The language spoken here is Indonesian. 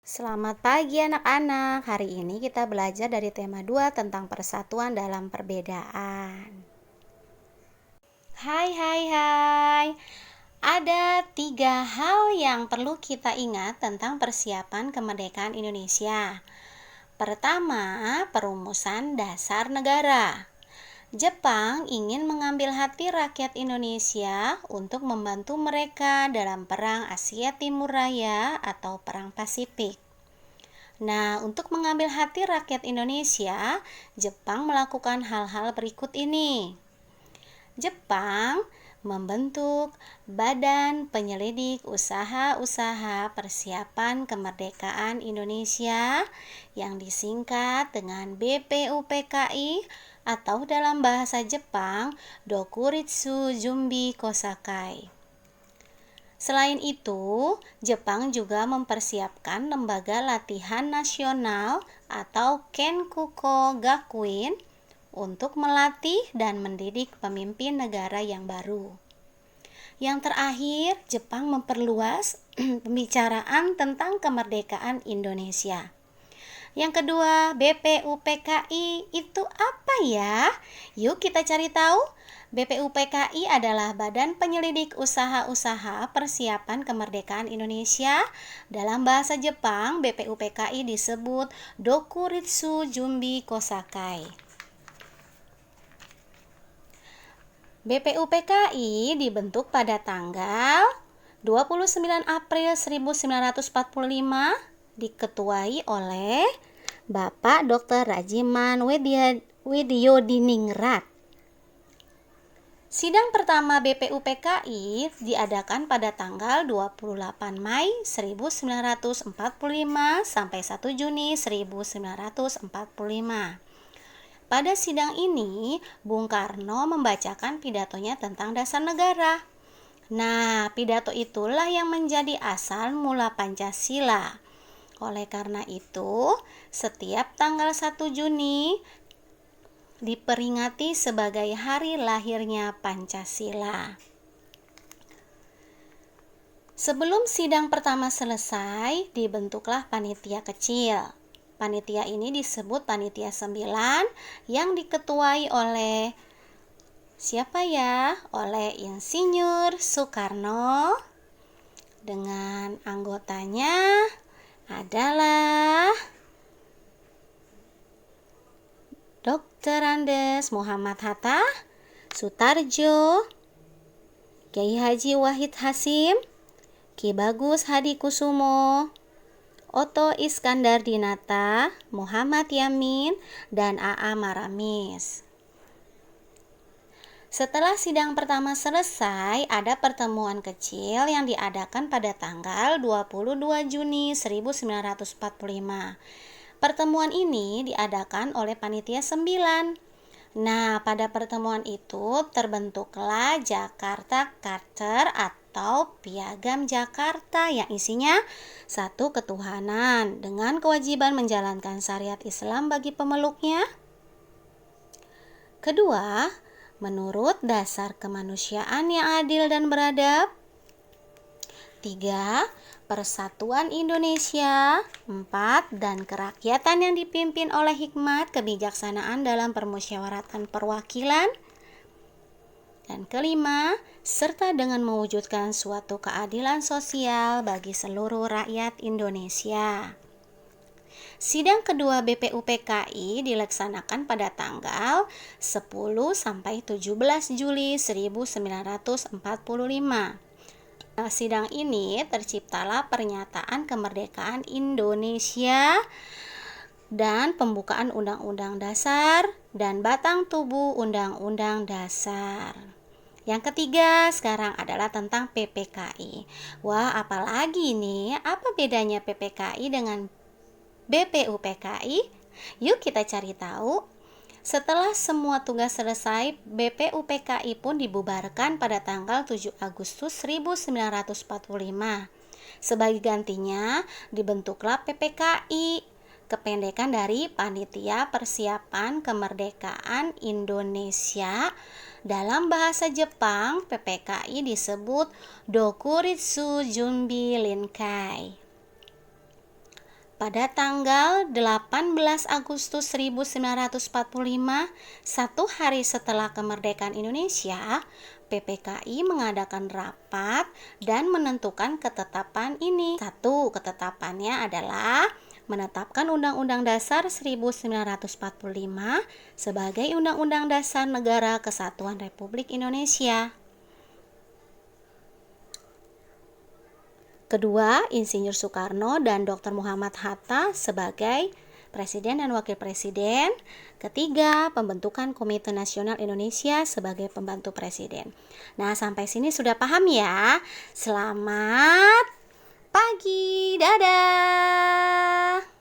Selamat pagi anak-anak. Hari ini kita belajar dari tema 2 tentang persatuan dalam perbedaan. Hai hai hai. Ada 3 hal yang perlu kita ingat tentang persiapan kemerdekaan Indonesia. Pertama, perumusan dasar negara. Jepang ingin mengambil hati rakyat Indonesia untuk membantu mereka dalam Perang Asia Timur Raya atau Perang Pasifik. Nah, untuk mengambil hati rakyat Indonesia, Jepang melakukan hal-hal berikut ini. Jepang membentuk Badan Penyelidik Usaha-usaha Persiapan Kemerdekaan Indonesia yang disingkat dengan BPUPKI atau dalam bahasa Jepang Dokuritsu Jumbi Kosakai. Selain itu, Jepang juga mempersiapkan lembaga latihan nasional atau Kenkuko Gakuin untuk melatih dan mendidik pemimpin negara yang baru. Yang terakhir, Jepang memperluas pembicaraan tentang kemerdekaan Indonesia. Yang kedua, BPUPKI itu apa ya? Yuk kita cari tahu. BPUPKI adalah Badan Penyelidik Usaha-usaha Persiapan Kemerdekaan Indonesia. Dalam bahasa Jepang, BPUPKI disebut Dokuritsu Jumbi Kosakai. BPUPKI dibentuk pada tanggal 29 April 1945, diketuai oleh Bapak Dr. Rajiman Widyodiningrat. Sidang pertama BPUPKI diadakan pada tanggal 28 Mei 1945 sampai 1 Juni 1945. Pada sidang ini, Bung Karno membacakan pidatonya tentang dasar negara. Nah, pidato itulah yang menjadi asal mula Pancasila. Oleh karena itu, setiap tanggal 1 Juni diperingati sebagai hari lahirnya Pancasila. Sebelum sidang pertama selesai, dibentuklah panitia kecil. Panitia ini disebut Panitia 9 yang diketuai oleh siapa ya? Oleh Insinyur Soekarno. Dengan anggotanya adalah Dr. Andes Muhammad Hatta, Sutarjo, Kiai Haji Wahid Hasyim, Ki Bagus Hadikusumo, Oto Iskandar Dinata, Muhammad Yamin, dan A.A. Maramis. Setelah sidang pertama selesai, ada pertemuan kecil yang diadakan pada tanggal 22 Juni 1945. Pertemuan ini diadakan oleh Panitia 9. Nah, pada pertemuan itu terbentuklah Jakarta Charter atau Piagam Jakarta yang isinya satu ketuhanan dengan kewajiban menjalankan syariat Islam bagi pemeluknya. Kedua, menurut dasar kemanusiaan yang adil dan beradab. 3. Persatuan Indonesia. 4. Dan kerakyatan yang dipimpin oleh hikmat kebijaksanaan dalam permusyawaratan perwakilan. Dan kelima, serta dengan mewujudkan suatu keadilan sosial bagi seluruh rakyat Indonesia. Sidang kedua BPUPKI dilaksanakan pada tanggal 10 sampai 17 Juli 1945. Sidang ini terciptalah pernyataan kemerdekaan Indonesia dan pembukaan Undang-Undang Dasar dan batang tubuh Undang-Undang Dasar. Yang ketiga sekarang adalah tentang PPKI. Wah, apalagi nih? Apa bedanya PPKI dengan BPUPKI? Yuk kita cari tahu. Setelah semua tugas selesai, BPUPKI pun dibubarkan pada tanggal 7 Agustus 1945. Sebagai gantinya, dibentuklah PPKI, kependekan dari Panitia Persiapan Kemerdekaan Indonesia. Dalam bahasa Jepang, PPKI disebut Dokuritsu Jumbi Linkai. Pada tanggal 18 Agustus 1945, satu hari setelah kemerdekaan Indonesia, PPKI mengadakan rapat dan menentukan ketetapan ini. Satu, ketetapannya adalah menetapkan Undang-Undang Dasar 1945 sebagai Undang-Undang Dasar Negara Kesatuan Republik Indonesia. Kedua, Insinyur Soekarno dan Dr. Muhammad Hatta sebagai Presiden dan Wakil Presiden. Ketiga, pembentukan Komite Nasional Indonesia sebagai pembantu Presiden. Nah, sampai sini sudah paham ya? Selamat pagi, dadah!